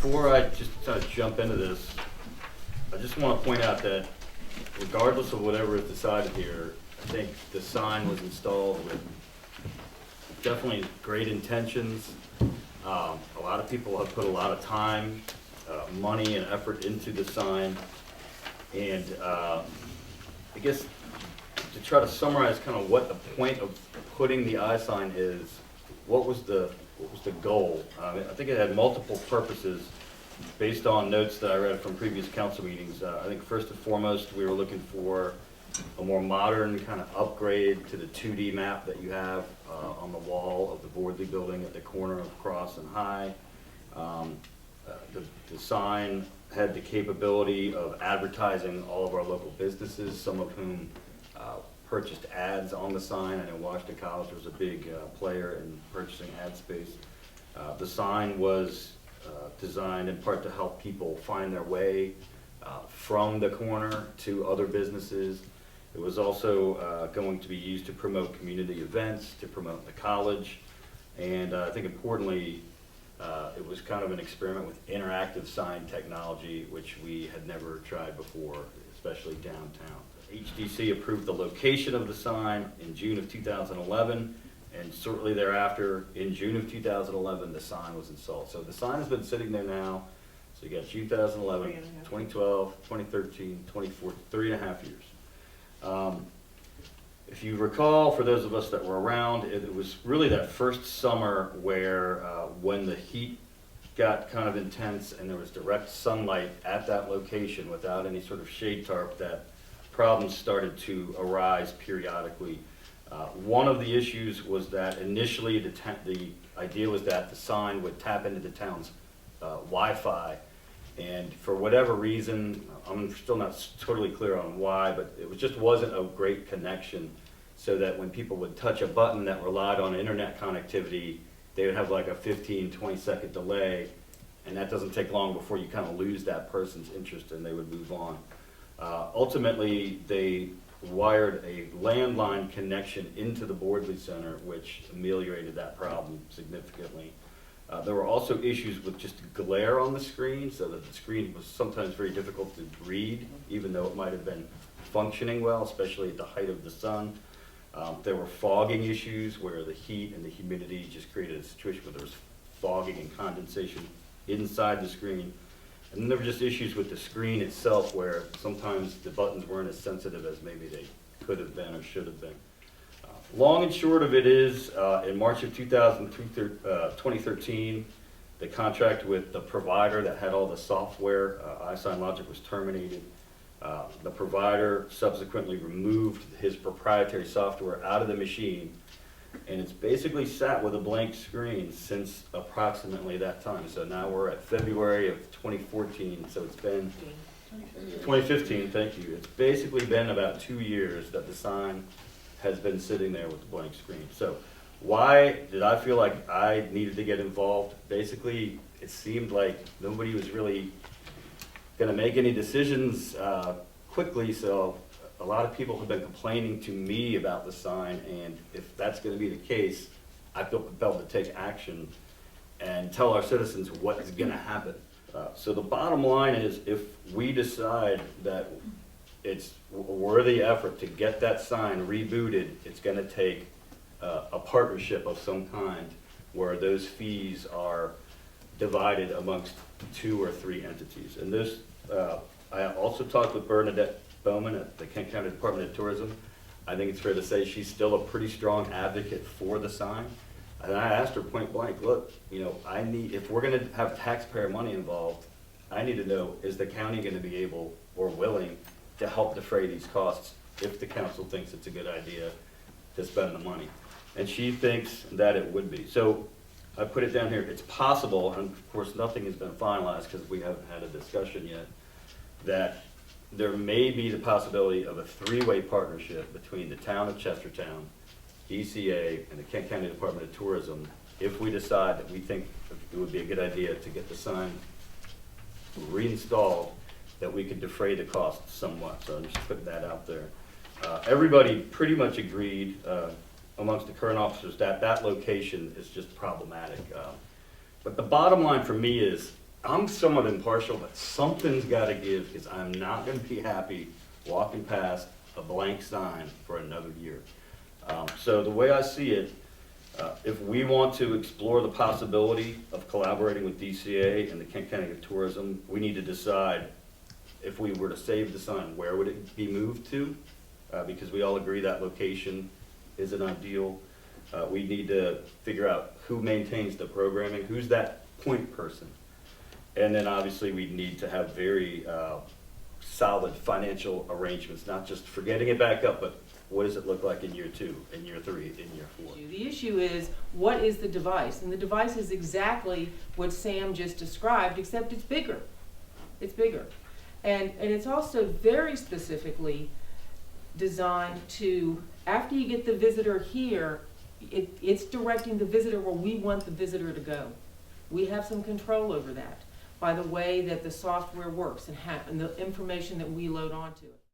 Before I just kind of jump into this, I just want to point out that regardless of whatever is decided here, I think the sign was installed with definitely great intentions. A lot of people have put a lot of time, money, and effort into the sign. And I guess to try to summarize kind of what the point of putting the I sign is, what was the goal? I think it had multiple purposes based on notes that I read from previous council meetings. I think first and foremost, we were looking for a more modern kind of upgrade to the 2D map that you have on the wall of the Bordley building at the corner of Cross and High. The sign had the capability of advertising all of our local businesses, some of whom purchased ads on the sign. I know Washington College was a big player in purchasing ad space. The sign was designed in part to help people find their way from the corner to other businesses. It was also going to be used to promote community events, to promote the college, and I think importantly, it was kind of an experiment with interactive sign technology, which we had never tried before, especially downtown. HDC approved the location of the sign in June of 2011, and shortly thereafter, in June of 2011, the sign was installed. So the sign has been sitting there now, so you got 2011, 2012, 2013, 2014, 3.5 years. If you recall, for those of us that were around, it was really that first summer where when the heat got kind of intense and there was direct sunlight at that location without any sort of shade tarp, that problems started to arise periodically. One of the issues was that initially the idea was that the sign would tap into the town's Wi-Fi, and for whatever reason, I'm still not totally clear on why, but it just wasn't a great connection, so that when people would touch a button that relied on internet connectivity, they would have like a 15-20 second delay, and that doesn't take long before you kind of lose that person's interest and they would move on. Ultimately, they wired a landline connection into the Bordley Center, which ameliorated that problem significantly. There were also issues with just glare on the screen, so that the screen was sometimes very difficult to read, even though it might have been functioning well, especially at the height of the sun. There were fogging issues where the heat and the humidity just created a situation where there was fogging and condensation inside the screen. And then there were just issues with the screen itself where sometimes the buttons weren't as sensitive as maybe they could have been or should have been. Long and short of it is, in March of 2013, the contract with the provider that had all the software, iSignLogic, was terminated. The provider subsequently removed his proprietary software out of the machine, and it's basically sat with a blank screen since approximately that time. So now we're at February of 2014, so it's been 2015, thank you. It's basically been about 2 years that the sign has been sitting there with the blank screen. So why did I feel like I needed to get involved? Basically, it seemed like nobody was really going to make any decisions quickly, so a lot of people have been complaining to me about the sign, and if that's going to be the case, I feel compelled to take action and tell our citizens what is going to happen. So the bottom line is, if we decide that it's a worthy effort to get that sign rebooted, it's going to take a partnership of some kind where those fees are divided amongst 2 or 3 entities. And this, I also talked with Bernadette Bowman at the Kent County Department of Tourism. I think it's fair to say she's still a pretty strong advocate for the sign. And I asked her point blank, look, you know, if we're going to have taxpayer money involved, I need to know, is the county going to be able or willing to help defray these costs if the council thinks it's a good idea to spend the money? And she thinks that it would be. So I put it down here. It's possible, and of course nothing has been finalized because we haven't had a discussion yet, that there may be the possibility of a 3-way partnership between the town of Chestertown, DCA, and the Kent County Department of Tourism if we decide that we think it would be a good idea to get the sign reinstalled, that we could defray the costs somewhat. So I'm just putting that out there. Everybody pretty much agreed amongst the current officers that that location is just problematic. But the bottom line for me is, I'm somewhat impartial, but something's gotta give, because I'm not gonna be happy walking past a blank sign for another year. So the way I see it, if we want to explore the possibility of collaborating with DCA and the Kent County Tourism, we need to decide if we were to save the sign, where would it be moved to? Because we all agree that location isn't ideal. We need to figure out who maintains the programming, who's that point person. And then obviously we need to have very solid financial arrangements, not just for getting it back up, but what does it look like in year 2, in year 3, in year 4? The issue is, what is the device? And the device is exactly what Sam just described, except it's bigger. It's bigger. And it's also very specifically designed to, after you get the visitor here, it's directing the visitor where we want the visitor to go. We have some control over that by the way that the software works and the information that we load onto it.